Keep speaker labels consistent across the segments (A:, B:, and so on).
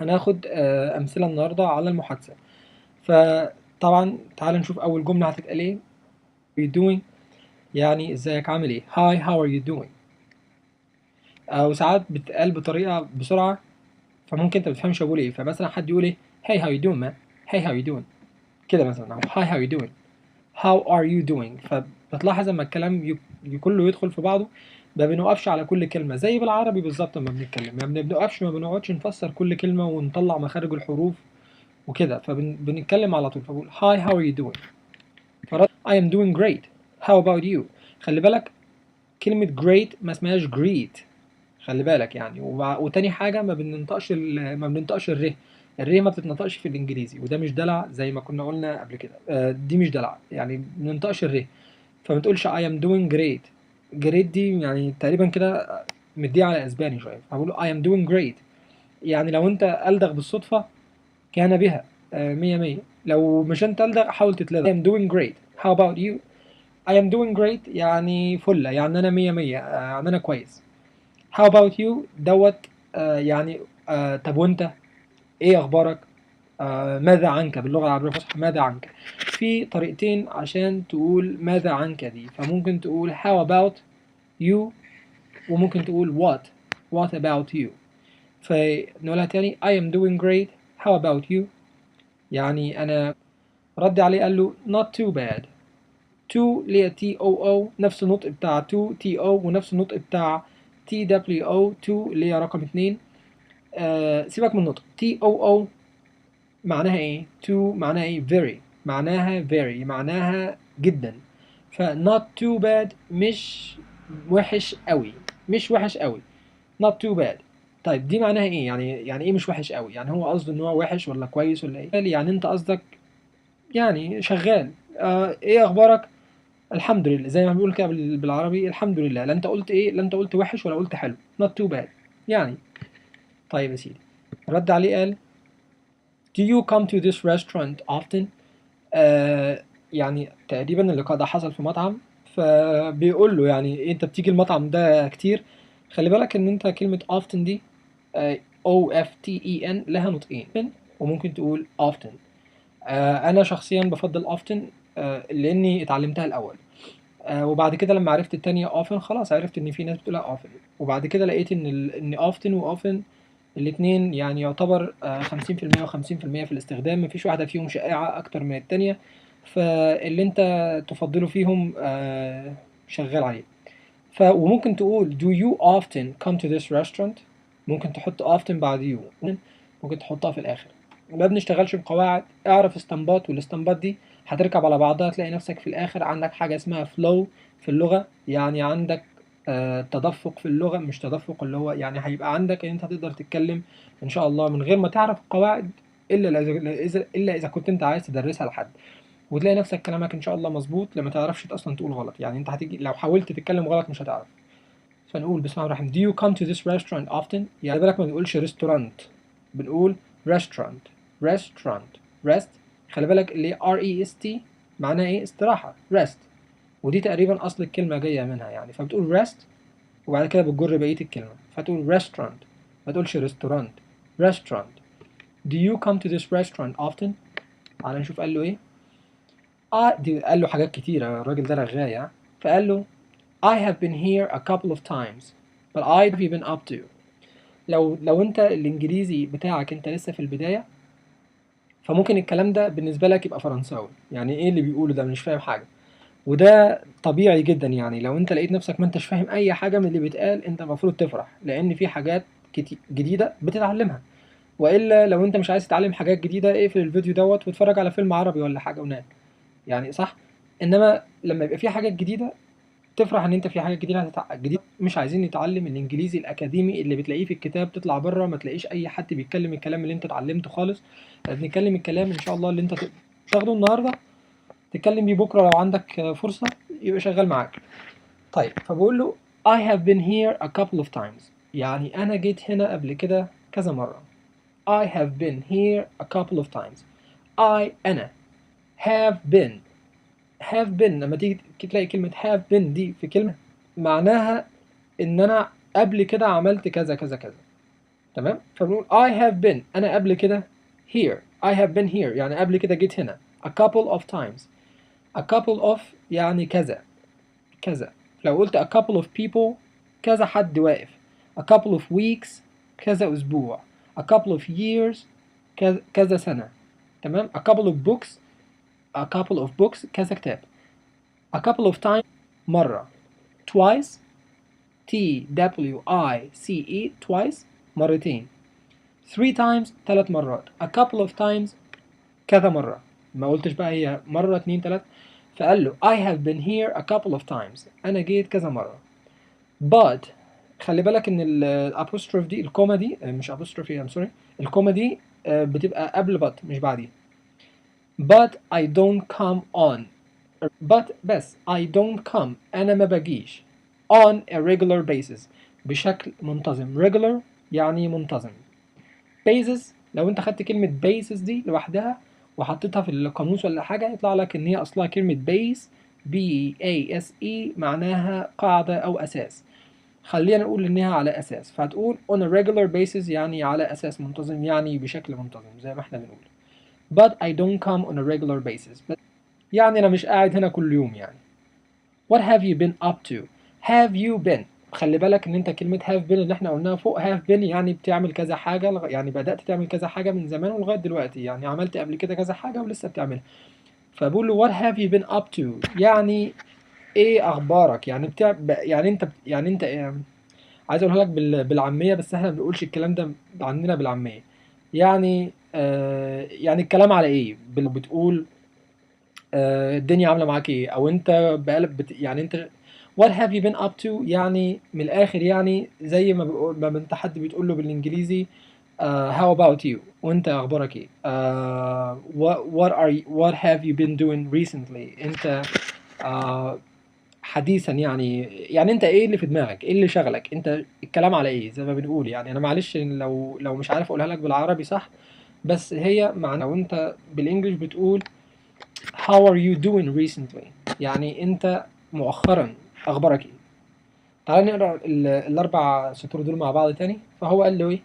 A: هناخد أمثلة النهاردة على المحادثة. فطبعا تعال نشوف أول جملة هتتقال إيه. you doing يعني إزيك عامل إيه. hi how are you doing. أو ساعات بتتقال بطريقة بسرعة فممكن أنت متفهمش بقول إيه، فمثلا حد يقول إيه hey how you doing man hey how you doing كده مثلا، أو hi how you doing how are you doing. فبتلاحظ لما الكلام كله يدخل في بعضه ما بنوقفش على كل كلمة زي بالعربي بالظبط. لما بنتكلم ما بنوقفش، ما بنقعدش نفسر كل كلمة ونطلع مخارج الحروف وكده، فبنتكلم على طول. فبقول hi how are you doing، فرد I am doing great how about you. خلي بالك كلمة great ما اسمهاش greet، خلي بالك يعني. وتاني حاجة ما بننطقش الر ما بتتنطقش في الإنجليزي، وده مش دلع زي ما كنا قلنا قبل كده. دي مش دلع يعني، ما بننطقش الر. فما تقولش I am doing great. great دي يعني تقريبا كده مديه على اسباني شويه، فبقول I am doing great. يعني لو انت ألدغ بالصدفة كان بها، مية مية. لو مش انت ألدغ حاول تتلدغ. I am doing great how about you. I am doing great يعني فلة، يعني أنا مية مية، يعني أنا كويس. how about you دوت يعني طب وانت ايه أخبارك. ماذا عنك باللغة العربية الفصحى، ماذا عنك. في طريقتين عشان تقول ماذا عنك دي، فممكن تقول how about you، وممكن تقول what about you. فنقولها تاني I am doing great how about you. يعني أنا رد عليه قال له not too bad. to اللي هي تي او او نفس النطق بتاع to تي او، ونفس النطق بتاع تي دبليو او to اللي هي رقم 2. سيبك من النطق. تي او او معناها ايه، to معناها ايه very، معناها very معناها جدا. ف not too bad مش وحش قوي، مش وحش قوي not too bad. طيب دي معناها ايه يعني ايه مش وحش قوي، يعني هو قصده ان هو وحش ولا كويس ولا ايه. يعني انت قصدك يعني شغال. ايه اخبارك، الحمد لله، زي ما بنقول كده بالعربي الحمد لله. لا انت قلت ايه، لا انت قلت وحش ولا قلت حلو. not too bad يعني. طيب يا سيدي رد عليه قال do you come to this restaurant often. يعني تقريبا اللقاء ده حصل في مطعم، فبيقول له يعني إيه انت بتيجي المطعم ده كتير. خلي بالك ان انت كلمة often دي often لها نطقين، وممكن تقول often. انا شخصيا بفضل often لاني اتعلمتها الاول. وبعد كده لما عرفت التانية often خلاص عرفت ان في ناس بتقولها often. وبعد كده لقيت ان often و often الاتنين يعني يعتبر 50% و50% في الاستخدام، مفيش واحدة فيهم شائعة أكتر من التانية، فاللي أنت تفضله فيهم شغال عليه. وممكن تقول do you often come to this restaurant. ممكن تحط often بعد you، ممكن تحطها في الآخر. ما بنشتغلش بقواعد، اعرف استنباط، والاستنباط دي هتركب على بعضها تلاقي نفسك في الآخر عندك حاجة اسمها flow في اللغة. يعني عندك تدفق في اللغة، مش تدفق اللي هو يعني هيبقى عندك ان انت هتقدر تتكلم ان شاء الله من غير ما تعرف القواعد، الا اذا كنت انت عايز تدرسها لحد، وتلاقي نفسك كلامك ان شاء الله مظبوط لما تعرفش اصلا تقول غلط. يعني انت هتيجي لو حاولت تتكلم غلط مش هتعرف. فنقول بسم الله الرحمن الرحيم do you come to this restaurant often. يعني بالك ما بنقولش ريستورانت، بنقول restaurant. restaurant rest. خلي بالك اللي rest معناها ايه، استراحة rest، ودي تقريبا اصل الكلمة جاية منها يعني. فبتقول rest وبعد كده بتجر بقية الكلمة، فتقول restaurant، ما تقولش restaurant. restaurant. do you come to this restaurant often. تعالى نشوف قال له ايه. دي قال له حاجات كتيرة، الراجل ده رغاية. فقال له I have been here a couple of times but I have you been up to. لو انت الانجليزي بتاعك انت لسه في البداية، فممكن الكلام ده بالنسبة لك يبقى فرنساوي، يعني ايه اللي بيقوله ده مش فاهم حاجة. وده طبيعي جدا يعني. لو انت لقيت نفسك ما انتش فاهم اي حاجة من اللي بيتقال انت المفروض تفرح، لان في حاجات جديدة بتتعلمها. والا لو انت مش عايز تتعلم حاجات جديدة اقفل الفيديو دوت واتفرج على فيلم عربي ولا حاجة ونام، يعني صح. انما لما يبقى في حاجات جديدة تفرح ان انت في حاجات جديدة. مش عايزين نتعلم الانجليزي الاكاديمي اللي بتلاقيه في الكتاب، تطلع بره ما تلاقيش اي حد بيتكلم الكلام اللي انت اتعلمته خالص. بنتكلم الكلام ان شاء الله اللي انت تاخده النهارده تتكلم بيه بكره لو عندك فرصة يبقى شغال معاك. طيب فبقول له I have been here a couple of times، يعني أنا جيت هنا قبل كده كذا مرة. I have been here a couple of times. أنا have been. have been لما تيجي تلاقي كلمة have been دي في كلمة معناها إن أنا قبل كده عملت كذا كذا كذا. تمام. فبنقول I have been، أنا قبل كده here. I have been here يعني قبل كده جيت هنا. a couple of times. a couple of يعني كذا كذا. لو قلت a couple of people كذا حد واقف. a couple of weeks كذا أسبوع. a couple of years كذا سنة. تمام. a couple of books a couple of books كذا كتاب. a couple of times مرة. twice twice twice مرتين. three times 3 مرات. a couple of times كذا مرة. ما قلتش بقى هي مرة 2 3. فقال له I have been here a couple of times. أنا جيت كذا مرة. but خلي بالك إن الأبوستروف دي الكوما دي مش أبوستروفي I'm sorry. الكوما دي بتبقى قبل but مش بعدين. but I don't come on. but بس I don't come أنا ما بجيش on a regular basis بشكل منتظم. regular يعني منتظم. basis لو انت خدت كلمة basis دي لوحدها وحطيتها في القاموس ولا حاجة يطلع لك ان هي اصلها كلمة base B-A-S-E معناها قاعدة او اساس. خلينا نقول انها على اساس، فهتقول on a regular basis يعني على اساس منتظم يعني بشكل منتظم زي ما احنا بنقول. but I don't come on a regular basis يعني انا مش قاعد هنا كل يوم يعني. what have you been up to. have you been خلي بالك ان انت كلمة have been اللي احنا قلناها فوق have been يعني بتعمل كذا حاجة يعني بدأت تعمل كذا حاجة من زمان ولغاية دلوقتي يعني عملت قبل كده كذا حاجة ولسه بتعملها. فبقول له what have you been up to يعني ايه اخبارك يعني يعني انت إيه؟ عايز اقولها لك بالعامية بس احنا ما بنقولش الكلام ده عندنا بالعامية. يعني يعني الكلام على ايه بتقول الدنيا عاملة معاك ايه او انت بقالك يعني انت what have you been up to يعني من الاخر يعني زي ما بيقول ما انت حد بتقول له بالانجليزي how about you وانت اخبارك ايه. what have you been doing recently انت حديثا يعني انت ايه اللي في دماغك ايه اللي شغلك انت الكلام على ايه زي ما بنقول. يعني انا معلش لو مش عارف اقولها لك بالعربي صح بس هي معنى لو انت بالانجلش بتقول how are you doing recently يعني انت مؤخرا اخبارك ايه. تعال نقرا الاربع سطور دول مع بعض تاني. فهو قال له ايه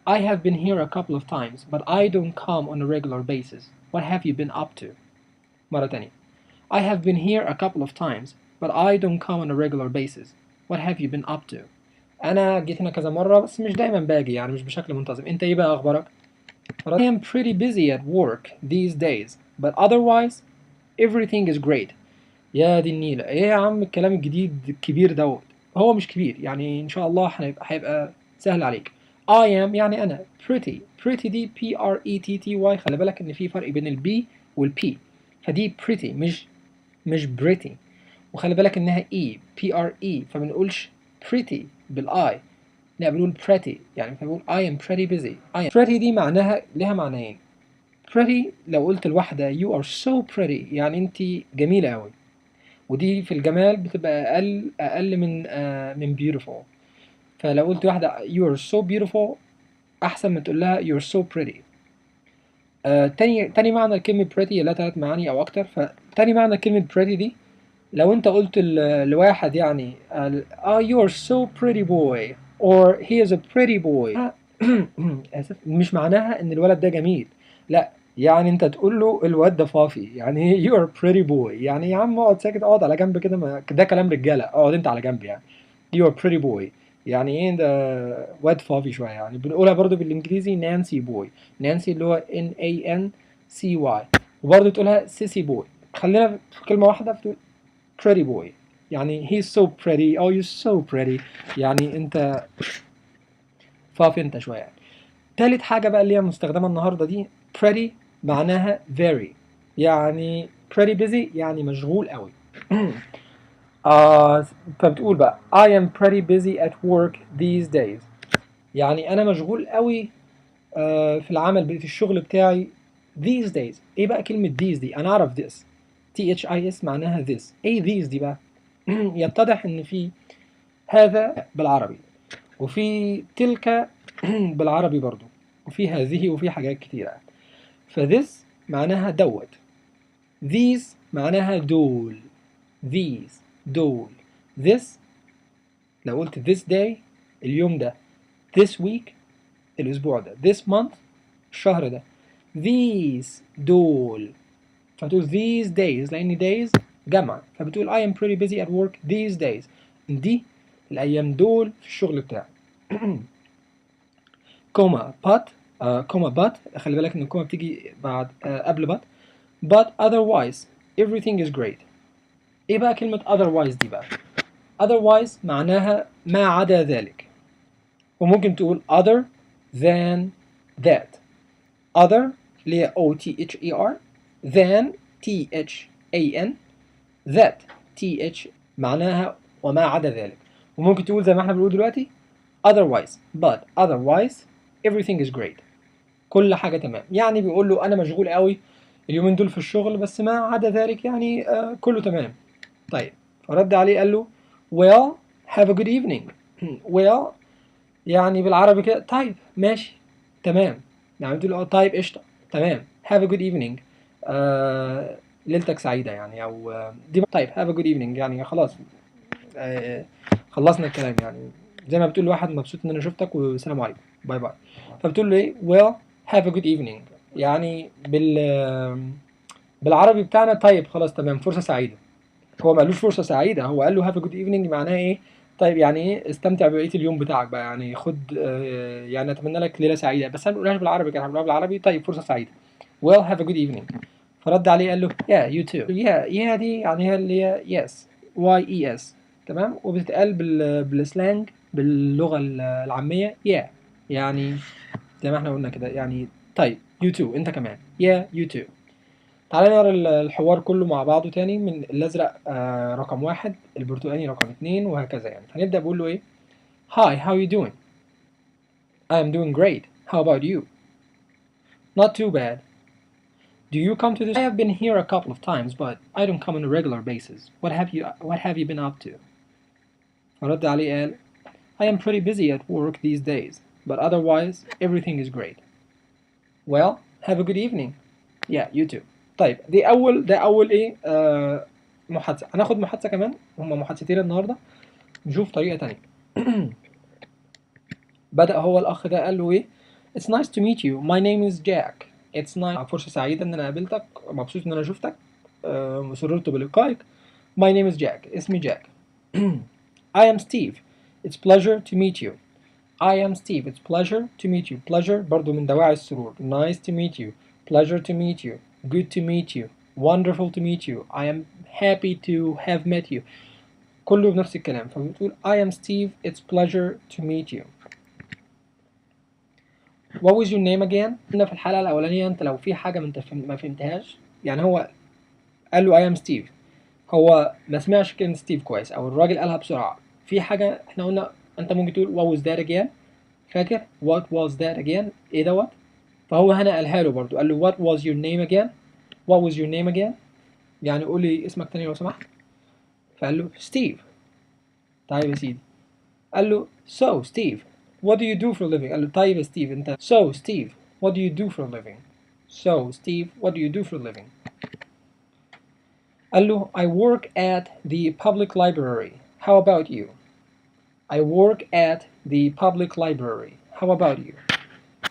A: I have been here a couple of times but I don't come on a regular basis. What have you been up to. مرة تانية I have been here a couple of times but I don't come on a regular basis. What have you been up to. انا جيت هنا كذا مرة بس مش دايما باجي يعني مش بشكل منتظم. انت ايه بقى اخبارك. I am pretty busy at work these days but otherwise everything is great. يا دي النيلة ايه يا عم الكلام الجديد الكبير دوت. هو مش كبير يعني ان شاء الله هيبقى سهل عليك. I am يعني انا pretty دي P-R-E-T-T-Y. خلي بالك ان في فرق بين البي والبي. فدي pretty مش pretty. وخلي بالك انها E P-R-E فمنقولش pretty بالاي لا بنقول pretty يعني فبنقول I am pretty busy. pretty دي معناها لها معنيين. pretty لو قلت لواحدة you are so pretty يعني انت جميلة أوي ودي في الجمال بتبقى أقل من beautiful. فلو قلت واحدة you are so beautiful أحسن من تقول لها you are so pretty. تاني معنى لكلمة pretty لها 3 معاني أو أكتر. فتاني معنى كلمة pretty دي لو أنت قلت لواحد يعني you are so pretty boy or he is a pretty boy آسف مش معناها إن الولد ده جميل لا يعني انت تقول له الواد ده فافي يعني you are pretty boy يعني يا عم اقعد ساكت اقعد على جنب كده ده كلام رجاله اقعد انت على جنب يعني you are pretty boy يعني ايه ده واد فافي شويه يعني. بنقولها برضو بالانجليزي نانسي بوي. نانسي اللي هو N-A-N-C-Y وبرضو تقولها سيسي بوي. خلينا في كلمه واحده بتقول pretty boy يعني he's so pretty oh you're so pretty يعني انت فافي انت شويه يعني. تالت حاجة بقى اللي هي مستخدمة النهاردة دي pretty معناها very يعني pretty busy يعني مشغول قوي. فبتقول بقى I am pretty busy at work these days يعني أنا مشغول قوي في العمل في الشغل بتاعي these days. إيه بقى كلمة these دي أنا أعرف this THIS معناها this. إيه these دي بقى يتضح إن في هذا بالعربي وفي تلك بالعربي برضو وفي هذه وفي حاجات كتيرة. فthis معناها دوت. these معناها دول. دول. this لو قلت this day اليوم ده this week الأسبوع ده. This month الشهر ده. These دول. فبتقول these days لأن days جمع، فبتقول I am pretty busy at work these days. دي الأيام دول في الشغل بتاعي. كوما but كوما but خلي بالك إن الكوما بتيجي بعد قبل but otherwise everything is great. إيه بقى كلمة otherwise دي بقى؟ otherwise معناها ما عدا ذلك، وممكن تقول other than that. other اللي هي O-T-H-E-R than T-H-A-N that T-H معناها وما عدا ذلك. وممكن تقول زي ما احنا بنقول دلوقتي otherwise but otherwise everything is great. كل حاجة تمام. يعني بيقول له أنا مشغول قوي اليومين دول في الشغل بس ما عدا ذلك يعني كله تمام. طيب فرد عليه قال له well have a good evening. well يعني بالعربي كده طيب ماشي تمام، يعني بتقول له طيب قشطة تمام have a good evening ليلتك سعيدة يعني، أو دي طيب have a good evening يعني خلاص خلصنا الكلام، يعني زي ما بتقول لواحد مبسوط إن أنا شفتك والسلام عليكم باي باي. فبتقول له إيه well have a good evening يعني بالعربي بتاعنا طيب خلاص تمام فرصة سعيدة. هو ما قالوش فرصة سعيدة، هو قال له have a good evening معناها إيه طيب يعني ايه استمتع ببقيه اليوم بتاعك بقى، يعني خد يعني اتمنى لك ليله سعيده، بس انا ما بقولهاش بالعربي كده، بقولها بالعربي طيب فرصه سعيده well have a good evening. فرد عليه قال له yeah you too. yeah دي يعني هي اللي هي yes yes تمام، وبتتقال بالسلانج باللغه العاميه yeah يعني زي ما احنا قلنا كده يعني طيب you too انت كمان yeah you too. تعالى نقرا الحوار كله مع بعضه تاني من الازرق رقم 1 البرتقاني رقم 2 وهكذا يعني. فنبدأ بقول له ايه Hi how are you doing? I am doing great. How about you? Not too bad. Do you come to this? I have been here a couple of times but I don't come on a regular basis. What have you been up to? فرد عليه قال I am pretty busy at work these days but otherwise everything is great. Well have a good evening. Yeah you too. طيب ده اول ايه محادثه. هناخد محادثه كمان، هما محادثتين النهارده، نشوف طريقه تانية. بدأ هو الاخ ده قال له ايه It's nice to meet you. My name is Jack. It's nice. فرصه سعيده ان انا قابلتك، مبسوط ان انا شفتك، سررت بلقائك. My name is Jack. اسمي جاك. I am Steve. It's pleasure to meet you. I am Steve. It's pleasure to meet you. Pleasure برضو من دواعي السرور. Nice to meet you. Pleasure to meet you. Good to meet you. Wonderful to meet you. I am happy to have met you. كله بنفس الكلام. فبتقول I am Steve. It's pleasure to meet you. What was your name again? قلنا في الحلقة الأولانية أنت لو في حاجة ما فهمتهاش، يعني هو قال له I am Steve، هو ما سمعش كلمة ستيف كويس أو الراجل قالها بسرعة. في حاجة احنا قلنا أنت ممكن تقول what was that again؟ فاكر what was that again ايه دوت؟ فهو هنا قالها له برضو، قال له what was your name again؟ what was your name again؟ يعني قول لي اسمك تاني لو سمحت. فقال له ستيف. طيب يا سيدي. قال له so Steve what do you do for a living؟ قال له طيب يا ستيف انت so Steve what do you do for a living؟ so Steve what do you do for a living؟ قال له I work at the public library. How about you؟ I work at the public library. How about you؟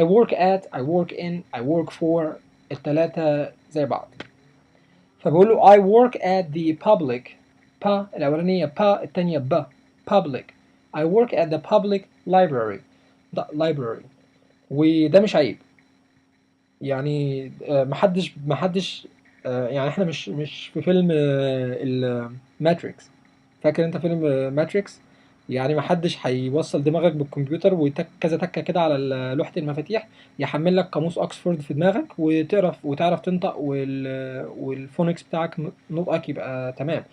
A: I work at I work in I work for التلاتة زي بعض. فبقول له I work at the public الأولانية التانية public. I work at the public library. library. وده مش عيب يعني محدش يعني احنا مش في فيلم الماتريكس. فاكر انت فيلم ماتريكس؟ يعني محدش هيوصل دماغك بالكمبيوتر وكذا تكه كده على لوحة المفاتيح يحمل لك قاموس اوكسفورد في دماغك وتعرف تنطق والفونكس بتاعك نطقك يبقى تمام.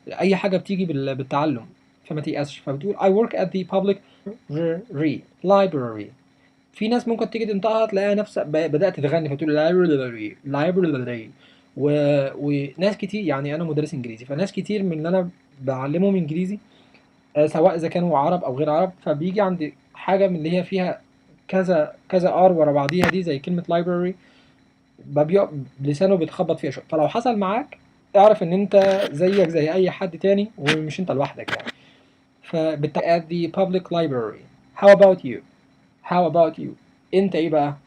A: اي حاجه بتيجي بالتعلم، فما تيأسش. فبتقول I work at the public library. في ناس ممكن تيجي تنطقها تلاقيها نفسها بدأت تغني فتقول library. وناس كتير، يعني انا مدرس انجليزي، فناس كتير من اللي انا بعلمهم انجليزي سواء اذا كانوا عرب او غير عرب، فبيجي عند حاجه من اللي هي فيها كذا ار ورا بعضيها دي زي كلمه library لسانه بيتخبط فيها شويه. فلو حصل معاك اعرف ان انت زيك زي اي حد تاني ومش انت لوحدك يعني. at the public library. How about you? How about you? انت ايه بقى؟